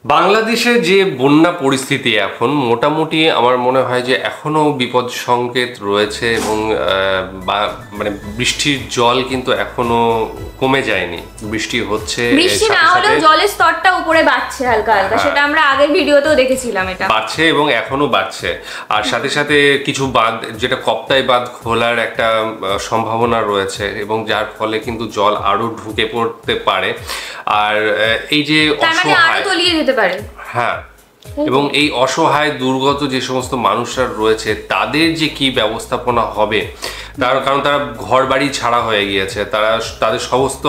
বাংলাদেশে যে বন্যা পরিস্থিতি এখন মোটামুটি আমার মনে হয় যে এখনো বিপদ সংকেত রয়েছে এবং মানে বৃষ্টির জল কিন্তু এখনো কমে যায়নি। বৃষ্টি হচ্ছে, বৃষ্টি না হলেও জলের স্তরটা উপরে বাড়ছে হালকা হালকা, সেটা আমরা আগের ভিডিওতেও দেখেছিলাম। এটা বাড়ছে এবং এখনো বাড়ছে। আর সাথে সাথে কিছু বাঁধ, যেটা কপ্তাই বাঁধ খোলার একটা সম্ভাবনা রয়েছে এবং যার ফলে কিন্তু জল আরো ঢুকে পড়তে পারে। আর এই যে আরো তলিয়ে যেতে পারে। হ্যাঁ, এবং এই অসহায় দুর্গত যে সমস্ত মানুষরা রয়েছে তাদের যে কি ব্যবস্থাপনা হবে, কারণ তারা ঘর বাড়ি ছাড়া হয়ে গিয়েছে, তাদের সমস্ত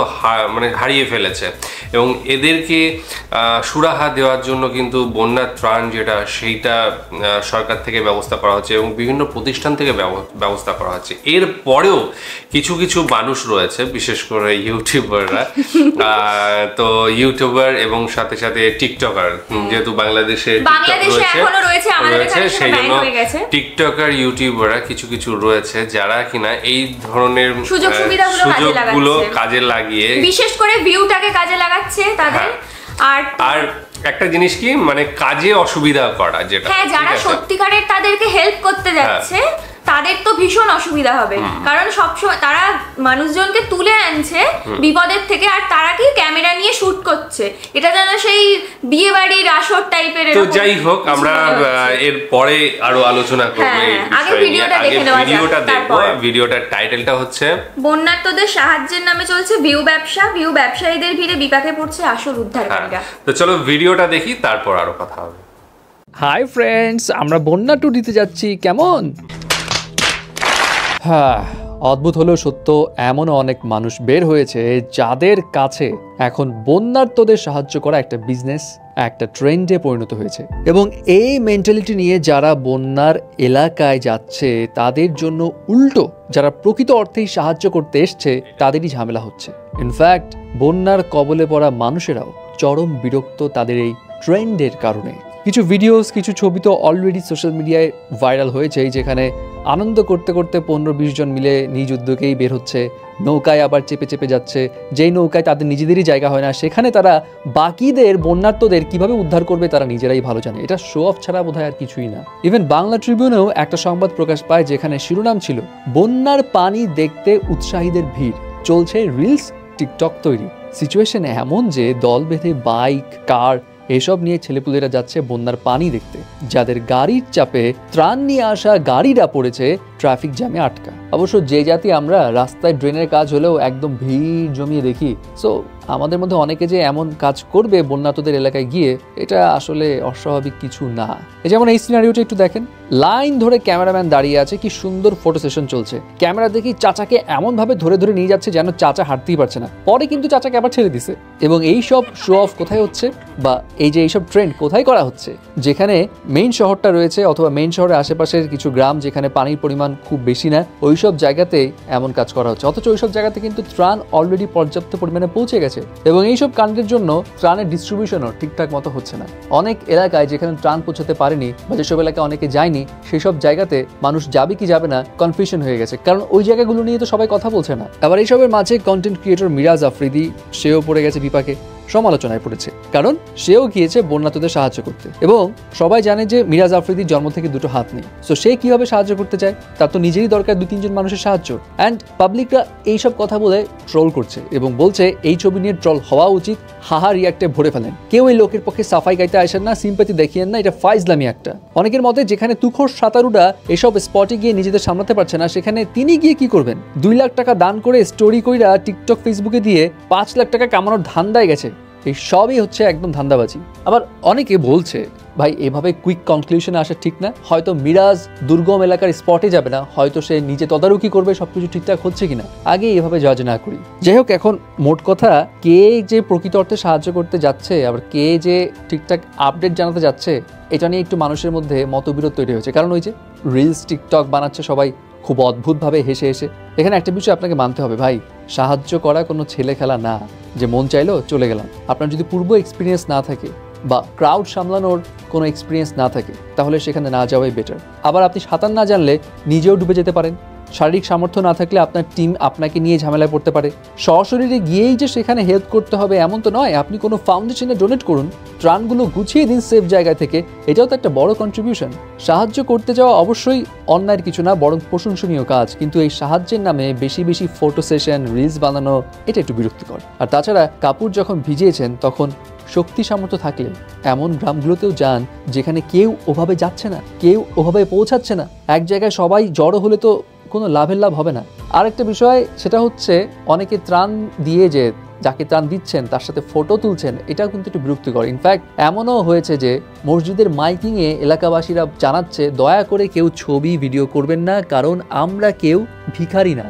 মানে হারিয়ে ফেলেছে এবং এদেরকে সুরাহা দেওয়ার জন্য কিন্তু বন্যার ত্রাণ যেটা সেইটা সরকার থেকে ব্যবস্থা করা হচ্ছে এবং বিভিন্ন প্রতিষ্ঠান থেকে ব্যবস্থা করা হচ্ছে। এর পরেও কিছু কিছু মানুষ রয়েছে, বিশেষ করে ইউটিউবাররা, তো ইউটিউবার এবং সাথে সাথে টিকটকার, যেহেতু বাংলাদেশে রয়েছে সেই জন্য টিকটকার ইউটিউবাররা কিছু কিছু রয়েছে যারা কিনা এই ধরনের সুযোগগুলো কাজে লাগিয়ে বিশেষ করে ভিউটাকে কাজে লাগাচ্ছে তাদের। আর একটা জিনিস কি, মানে কাজে অসুবিধা করা, যেটা যারা সত্যিকারের তাদেরকে হেল্প করতে যাচ্ছে তাদের তো ভীষণ অসুবিধা হবে, কারণ সবসময় তারা মানুষজনকে তুলে আনছে বিপদের থেকে আর তারা কি ক্যামেরা নিয়ে শুট করছে, এটা যেন সেই বিয়ে বাড়ির আসর টাইপের। তো যাই হোক, আমরা এর পরে আরো আলোচনা করব। আগে ভিডিওটা দেখব। ভিডিওটার টাইটেলটা হচ্ছে বন্যার্তদের সাহায্যের নামে চলছে ভিউ ব্যবসা, ভিউ ব্যবসায়ীদের ভিড়ে বিপাকে পড়ছে আসল উদ্ধারকারীরা। তো চলো ভিডিওটা দেখি, তারপর আরো কথা হবে। হাই ফ্রেন্ডস, আমরা বন্যা ট্যুর দিতে যাচ্ছি। কেমন? হ্যাঁ, অদ্ভুত হলেও সত্য, এমনও অনেক মানুষ বের হয়েছে যাদের কাছে এখন বন্যার্তদের সাহায্য করা একটা বিজনেস, একটা ট্রেন্ডে পরিণত হয়েছে। এবং এই মেন্টালিটি নিয়ে যারা বন্যার এলাকায় যাচ্ছে তাদের জন্য উল্টো যারা প্রকৃত অর্থেই সাহায্য করতে এসছে তাদেরই ঝামেলা হচ্ছে। ইনফ্যাক্ট বন্যার কবলে পড়া মানুষেরাও চরম বিরক্ত তাদের এই ট্রেন্ডের কারণে। কিছু ভিডিওস, কিছু ছবি তো অলরেডি সোশ্যাল মিডিয়ায় ভাইরাল হয়েছে, যেখানে আনন্দ করতে করতে 15-20 জন মিলে নিজ উদ্যোগেই বের হচ্ছে, নৌকায় আবার চেপে চেপে যাচ্ছে, যেই নৌকায় তাদের নিজেদেরই জায়গা হয় না, সেখানে তারা বাকিদের বন্যার্তদের কিভাবে উদ্ধার করবে তারা নিজেরাই ভালো জানে। এটা শো অফ ছাড়া বোধহয় আর কিছুই না। ইভেন বাংলা ট্রিবিউনেও একটা সংবাদ প্রকাশ পায় যেখানে শিরোনাম ছিল বন্যার পানি দেখতে উৎসাহীদের ভিড়, চলছে রিলস টিকটক তৈরি। সিচুয়েশন এমন যে দল বেঁধে বাইক, কার এসব নিয়ে ছেলেপুলেরা যাচ্ছে বন্যার পানি দেখতে, যাদের গাড়ির চাপে ত্রাণ নিয়ে আসা গাড়িরা পড়েছে ট্রাফিক জ্যামে আটকা। অবশ্য যে জাতি আমরা, রাস্তায় ড্রেনের কাজ হলেও একদম ভিড় জমিয়ে দেখি। সো আমাদের মধ্যে অনেকে যে এমন কাজ করবে বন্যার্তদের এলাকায় গিয়ে, এটা আসলে অস্বাভাবিক কিছু না। যেমন এই সিনারিওটা একটু দেখেন, লাইন ধরে ক্যামেরাম্যান দাঁড়িয়ে আছে, কি সুন্দর ফটো সেশন চলছে। ক্যামেরা দেখি চাচাকে এমন ভাবে ধরে ধরে নিয়ে যাচ্ছে যেন চাচা হাঁটতেই পারছে না, পরে কিন্তু চাচাকে আবার ছেড়ে দিছে। এবং এই সব শো অফ কোথায় হচ্ছে, বা এই যে এইসব ট্রেন্ড কোথায় করা হচ্ছে? যেখানে মেইন শহরটা রয়েছে অথবা মেইন শহরের আশেপাশের কিছু গ্রাম যেখানে পানির পরিমাণ খুব বেশি না, ওইসব জায়গাতে এমন কাজ করা হচ্ছে। অথচ ওইসব জায়গাতে কিন্তু ত্রাণ অলরেডি পর্যাপ্ত পরিমাণে পৌঁছে গেছে এবং এইসব কাণ্ডের জন্য ত্রাণের ডিস্ট্রিবিউশনও ঠিকঠাক মতো হচ্ছে না। অনেক এলাকায় যেখানে ত্রাণ পৌঁছাতে পারেনি বা যেসব এলাকায় অনেকে যায়নি, সেই সব জায়গাতে মানুষ যাবে কি যাবে না কনফিউশন হয়ে গেছে, কারণ ওই জায়গাগুলো নিয়ে তো সবাই কথা বলছে না। আবার এইসবের মাঝে কন্টেন্ট ক্রিয়েটর মিরাজ আফ্রিদি, সেও পড়ে গেছে বিপাকে, সমালোচনায় পড়েছে, কারণ সেও গিয়েছে বন্যার্তদের সাহায্য করতে। এবং সবাই জানে যে মিরাজ আফ্রিদির জন্ম থেকে দুটো হাত নেই, সো সে কিভাবে সাহায্য করতে চায়, তার তো নিজেরই দরকার 2-3 জন মানুষের সাহায্য। অ্যান্ড পাবলিকরা এইসব কথা বলে ট্রোল করছে এবং বলছে এই ছবি নিয়ে ট্রোল হওয়া উচিত, হাহা রিয়াক্টে ভরে ফেলেন, কেউ এই লোকের পক্ষে সাফাই গাইতে আসেন না, সিম্পাথি দেখিয়েন না, এটা ফাইজলামি একটা। অনেকের মতে যেখানে তুখোর সাঁতারুরা এসব স্পটে গিয়ে নিজেদের সামলাতে পারছে না, সেখানে তিনি গিয়ে কি করবেন? 2 লাখ টাকা দান করে স্টোরি কইরা টিকটক ফেসবুকে দিয়ে 5 লাখ টাকা কামানোর ধান্দায় গেছে। এই সবই হচ্ছে একদম ধান্দাবাজি। আবার অনেকে বলছে ভাই এভাবে কুইক কনক্লুশনে আসা ঠিক না, হয়তো মিরাজ দুর্গম এলাকার স্পটে যাবে না, হয়তো সে নিজে তদারকি করবে সবকিছু ঠিকঠাক হচ্ছে কিনা, আগে এভাবে জাজ না করি। যাই হোক, এখন মোট কথা, কে যে প্রকৃত অর্থে সাহায্য করতে যাচ্ছে আবার কে যে ঠিকঠাক আপডেট জানাতে যাচ্ছে, এটা নিয়ে একটু মানুষের মধ্যে মতবিরোধ তৈরি হয়েছে। কারণ ওই যে রিলস টিকটক বানাচ্ছে সবাই খুব অদ্ভুতভাবে হেসে হেসে। এখানে একটা বিষয় আপনাকে মানতে হবে ভাই, সাহায্য করা কোনো ছেলে খেলা না যে মন চাইলো চলে গেলাম। আপনার যদি পূর্ব এক্সপিরিয়েন্স না থাকে বা ক্রাউড সামলানোর কোনো এক্সপিরিয়েন্স না থাকে, তাহলে সেখানে না যাওয়াই বেটার। আবার আপনি সাঁতার না জানলে নিজেও ডুবে যেতে পারেন, শারীরিক সামর্থ্য না থাকলে আপনার টিম আপনাকে নিয়ে ঝামেলায় পড়তে পারে। সশরীরে গিয়েই যে সেখানে হেল্প করতে হবে এমন তো নয়, আপনি কোনো ফাউন্ডেশনে ডোনেট করুন, ত্রাণগুলো গুছিয়ে দিন সেফ জায়গা থেকে, এটাও তো একটা বড় কন্ট্রিবিউশন। সাহায্য করতে যাওয়া অবশ্যই অন্যায়ের কিছু না, বরং প্রশংসনীয় কাজ, কিন্তু এই সাহায্যের নামে বেশি বেশি ফটো সেশন, রিলস বানানো এটা একটু বিরক্তিকর। আর তাছাড়া কাপড় যখন ভিজিয়েছেন তখন শক্তি সামর্থ্য থাকলে এমন গ্রামগুলোতেও যান যেখানে কেউ ওভাবে যাচ্ছে না, কেউ ওভাবে পৌঁছাচ্ছে না। এক জায়গায় সবাই জড়ো হলে তো কোনো লাভের লাভ হবে না। আরেকটা বিষয় সেটা হচ্ছে অনেকে ত্রাণ দিয়ে যে যাকে ত্রাণ দিচ্ছেন তার সাথে ফটো তুলছেন, এটাও কিন্তু একটু বিরক্তিকর। ইনফ্যাক্ট এমনও হয়েছে যে মসজিদের মাইকিংয়ে এলাকাবাসীরা জানাচ্ছে দয়া করে কেউ ছবি ভিডিও করবেন না, কারণ আমরা কেউ ভিখারি না,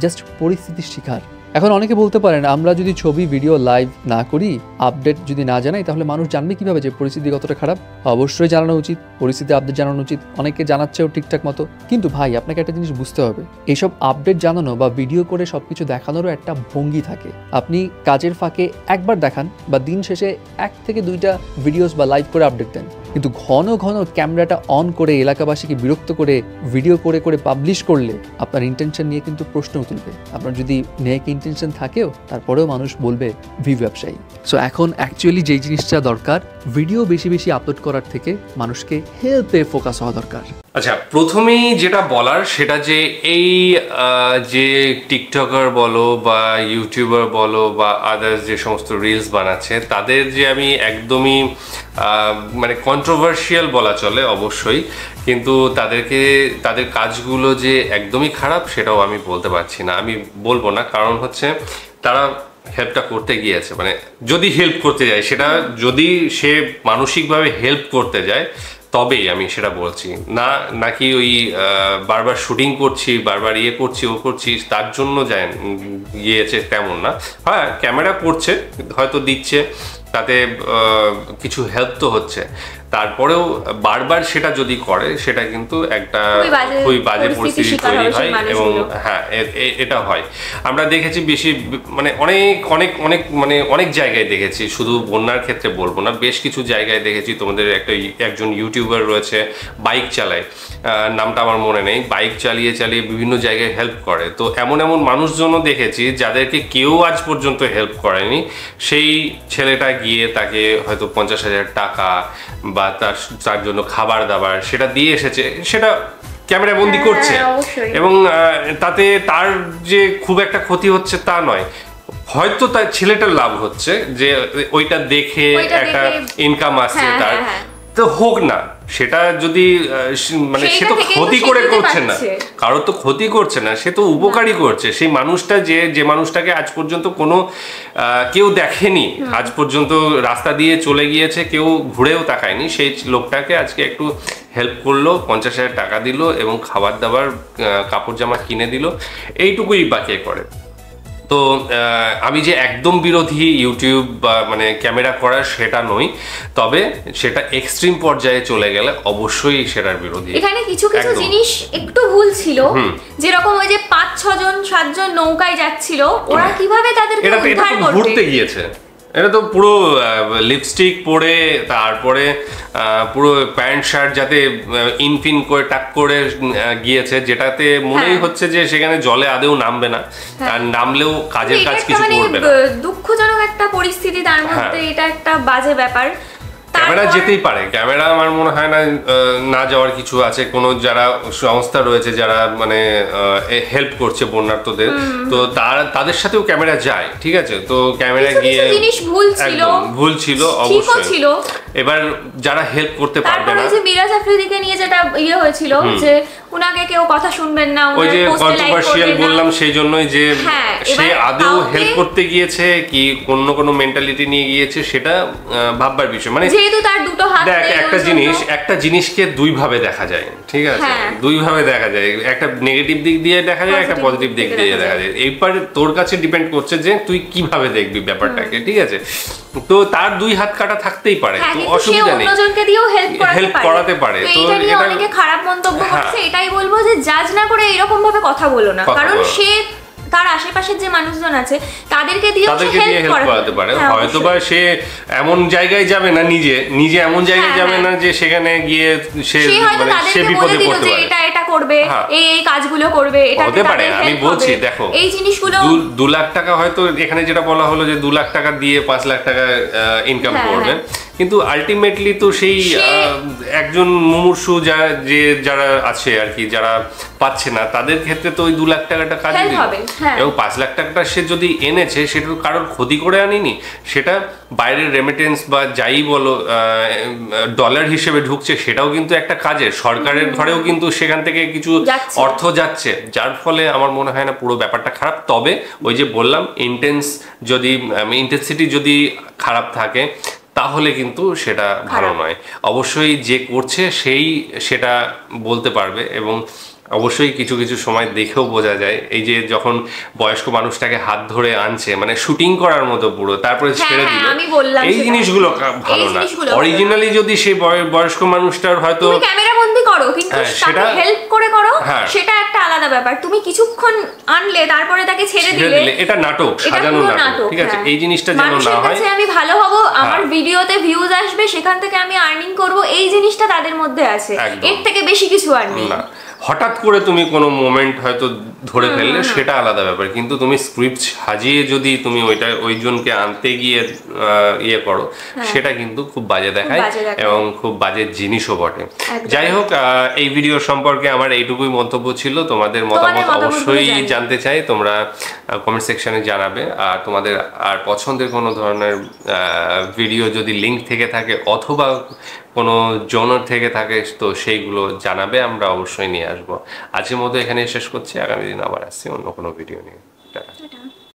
জাস্ট পরিস্থিতির শিকার। এখন অনেকে বলতে পারেন আমরা যদি ছবি ভিডিও লাইভ না করি, আপডেট যদি না জানাই, তাহলে মানুষ জানবে কিভাবে যে পরিস্থিতি কতটা খারাপ? অবশ্যই জানানো উচিত, পরিস্থিতি আপডেট জানানো উচিত, অনেকে জানাচ্ছেও ঠিকঠাক মতো। কিন্তু ভাই আপনাকে একটা জিনিস বুঝতে হবে, এইসব আপডেট জানানো বা ভিডিও করে সবকিছু দেখানোরও একটা ভঙ্গি থাকে। আপনি কাজের ফাঁকে একবার দেখান বা দিন শেষে 1 থেকে 2টা ভিডিওস বা লাইভ করে আপডেট দেন, কিন্তু ঘন ঘন ক্যামেরাটা অন করে এলাকাবাসীকে বিরক্ত করে ভিডিও করে করে পাবলিশ করলে আপনার ইন্টেনশন নিয়ে কিন্তু প্রশ্ন তুলবে। আপনার যদি নেক ইন্টেনশন থাকেও তারপরেও মানুষ বলবে ভিউ ব্যবসায়ী। সো এখন অ্যাকচুয়ালি যেই জিনিসটা দরকার, ভিডিও বেশি বেশি আপলোড করার থেকে মানুষকে হেল্পে ফোকাস হওয়া দরকার। আচ্ছা, প্রথমেই যেটা বলার সেটা যে এই যে টিকটকার বলো বা ইউটিউবার বলো বা আদার্স যে সমস্ত রিলস বানাচ্ছে, তাদের যে আমি একদমই মানে কন্ট্রোভার্সিয়াল বলা চলে অবশ্যই, কিন্তু তাদের কাজগুলো যে একদমই খারাপ সেটাও আমি বলতে পারছি না, আমি বলবো না। কারণ হচ্ছে তারা হেল্পটা করতে গিয়েছে, মানে যদি হেল্প করতে যায়, সেটা যদি সে মানসিকভাবে হেল্প করতে যায় তবেই আমি সেটা বলছি, নাকি ওই বারবার শুটিং করছি, বারবার ইয়ে করছি ও করছি তার জন্য গিয়েছে তেমন না। হ্যাঁ, ক্যামেরা করছে, হয়তো দিচ্ছে, তাতে কিছু হেল্প তো হচ্ছে, তারপরেও বারবার সেটা যদি করে সেটা কিন্তু একটা খুবই বাজে পরিস্থিতি তৈরি হয়। এবং হ্যাঁ, এটা হয়, আমরা দেখেছি বেশি, মানে অনেক অনেক অনেক মানে অনেক জায়গায় দেখেছি, শুধু বন্যার ক্ষেত্রে বলবো না, বেশ কিছু জায়গায় দেখেছি। তোমাদের একজন ইউটিউবার রয়েছে, বাইক চালায়, নামটা আমার মনে নেই, বাইক চালিয়ে চালিয়ে বিভিন্ন জায়গায় হেল্প করে। তো এমন এমন মানুষজনও দেখেছি যাদেরকে কেউ আজ পর্যন্ত হেল্প করেনি, সেই ছেলেটা গিয়ে তাকে হয়তো 50,000 টাকা বা তার জন্য খাবার দাবার সেটা দিয়ে এসেছে, সেটা ক্যামেরা বন্দি করছে, এবং তাতে তার যে খুব একটা ক্ষতি হচ্ছে তা নয়, হয়তো তার ছেলেটার লাভ হচ্ছে যে ওইটা দেখে একটা ইনকাম আসছে তার, তো হোক না, সেটা যদি মানে সে তো ক্ষতি করে করছে না, কারোর তো ক্ষতি করছে না, সে তো উপকারী করছে। সেই মানুষটা যে মানুষটাকে আজ পর্যন্ত কোনো কেউ দেখেনি, আজ পর্যন্ত রাস্তা দিয়ে চলে গিয়েছে, কেউ ঘুরেও তাকায়নি, সেই লোকটাকে আজকে একটু হেল্প করলো, 50,000 টাকা দিল এবং খাবার দাবার কাপড় জামা কিনে দিল, এইটুকুই বাকি করে। তো আমি যে একদম বিরোধী ইউটিউব বা মানে ক্যামেরা করার সেটা নই, তবে সেটা এক্সট্রিম পর্যায়ে চলে গেলে অবশ্যই সেটার বিরোধী। এখানে কিছু কিছু জিনিস একটু ভুল ছিল, যেরকম ওই যে 5-6 জন 7 জন নৌকায় যাচ্ছিল, ওরা কিভাবে তাদেরকে উদ্ধার করবে? ঘুরতে গিয়েছে, এটা তো পুরো লিপস্টিক পরে, তারপরে পুরো প্যান্ট শার্ট যাতে ইনফিন করে টাক করে গিয়েছে, যেটাতে মনেই হচ্ছে যে সেখানে জলে আদেও নামবে না, আর নামলেও কাজের কাজ কিছু করবে না। দুঃখজনক একটা পরিস্থিতি, তার মধ্যে এটা একটা বাজে ব্যাপার। ক্যামেরা যেতেই পারে, ক্যামেরা আমার মনে হয় না যাওয়ার কিছু আছে। কোনো যারা সংস্থা রয়েছে যারা মানে হেল্প করছে বন্যার্তদের, তো তাদের সাথেও ক্যামেরা যায়, ঠিক আছে। তো ক্যামেরা গিয়ে ভুল ছিল অবশ্যই। এবার যারা হেল্প করতে পারবে না, মিরাজ আফ্রিদিকে নিয়ে যেটা ইয়ে হয়েছিল যে উনাকে কেউ কথা শুনবেন না, ওই যে কন্ট্রোভার্সিয়াল বললাম, সেই জন্যই যে সে আদৌ হেল্প করতে গিয়েছে কি অন্য কোনো মেন্টালিটি নিয়ে গিয়েছে সেটা ভাববার বিষয়। মানে যেহেতু তার দুটো হাত, দেখ একটা জিনিসকে দুই ভাবে দেখা যায়, ঠিক আছে, দুই ভাবে দেখা যায়, একটা নেগেটিভ দিক দিয়ে দেখা যায়, একটা পজিটিভ দিক দিয়ে দেখা যায়। এইবার তোর কাছে ডিপেন্ড করছে যে তুই কিভাবে দেখবি ব্যাপারটাকে, ঠিক আছে। তো তার দুই হাত কাটা থাকতেই পারে, তো অসুবিধা নেই, অন্যজনকে দিয়েও হেল্প করাতে পারে। তো এটা অনেকে খারাপ মন্তব্য করছে, এটাই বলবো যে জাজ না করে এরকম ভাবে কথা বলো না, কারণ সে তার আশেপাশের যে মানুষজন আছে তাদেরকে দিয়ে হেল্প করাতে পারে। হয়তোবা সে এমন জায়গায় যাবে না, নিজে এমন জায়গায় যাবে না যে সেখানে গিয়ে সে বিপদে পড়তে পারে, এটা করবে, এই কাজগুলো করবে, এটা হতে পারে। আমি বলছি দেখো, এই জিনিসগুলো 2 লাখ টাকা হয়তো এখানে যেটা বলা হলো যে 2 লাখ টাকা দিয়ে 5 লাখ টাকা ইনকাম করবে, কিন্তু আলটিমেটলি তো সেই একজন মুমূর্ষু যারা আছে আর কি, যারা পাচ্ছে না, তাদের ক্ষেত্রে তো ওই 2 লাখ টাকাটা কাজে দিবে। এবং 5 লাখ টাকাটা সে যদি এনেছে, সেটা কারোর ক্ষতি করে আনেনি, সেটা বাইরের রেমিটেন্স বা যাই বলো ডলার হিসেবে ঢুকছে, সেটাও কিন্তু একটা কাজের, সরকারের ঘরেও কিন্তু সেখান থেকে কিছু অর্থ যাচ্ছে, যার ফলে আমার মনে হয় না পুরো ব্যাপারটা খারাপ। তবে ওই যে বললাম, ইন্টেন্সিটি যদি খারাপ থাকে তাহলে কিন্তু সেটা ভালো নয়। অবশ্যই যে করছে সেটা বলতে পারবে, এবং অবশ্যই কিছু কিছু সময় দেখেও বোঝা যায়। এই যে যখন বয়স্ক মানুষটাকে হাত ধরে আনছে, মানে শুটিং করার মতো পুরো, তারপরে ছেড়ে দিল, এই জিনিসগুলো ভালো না। অরিজিনালি যদি সেই বয়স্ক মানুষটার হয়তো ক্যামেরা বন্দি করো, কিন্তু সেটা হেল্প করে করো, সেটা একটা আলাদা ব্যাপার। তুমি কিছুক্ষণ আনলে তারপরে তাকে ছেড়ে দিলে, এটা নাটক, সাজানো নাটক, ঠিক আছে? এই জিনিসটা যেন না হয়। আমি ভালো হব, আমার ভিডিওতে ভিউজ আসবে, সেখান থেকে আমি আর্নিং করব, এই জিনিসটা তাদের মধ্যে আছে, এর থেকে বেশি কিছু আর নেই। হঠাৎ করে তুমি কোনো মোমেন্ট হয়তো ধরে ফেললে সেটা আলাদা ব্যাপার, কিন্তু তুমি স্ক্রিপ্ট সাজিয়ে যদি তুমি ওই জনকে আনতে গিয়ে ইয়ে করো, সেটা কিন্তু খুব বাজে দেখায় এবং খুব বাজে জিনিসও বটে। যাই হোক, এই ভিডিও সম্পর্কে আমার এইটুকুই মন্তব্য ছিল। তোমাদের মতামত অবশ্যই জানতে চাই, তোমরা কমেন্ট সেকশনে জানাবে। আর তোমাদের আর পছন্দের কোনো ধরনের ভিডিও যদি লিঙ্ক থেকে থাকে অথবা কোনো জোনার থেকে থাকে, তো সেইগুলো জানাবে, আমরা অবশ্যই নিয়ে আসবো। আজকের মতো এখানে শেষ করছি, আগামী দিন আবার আসছি অন্য কোনো ভিডিও নিয়ে।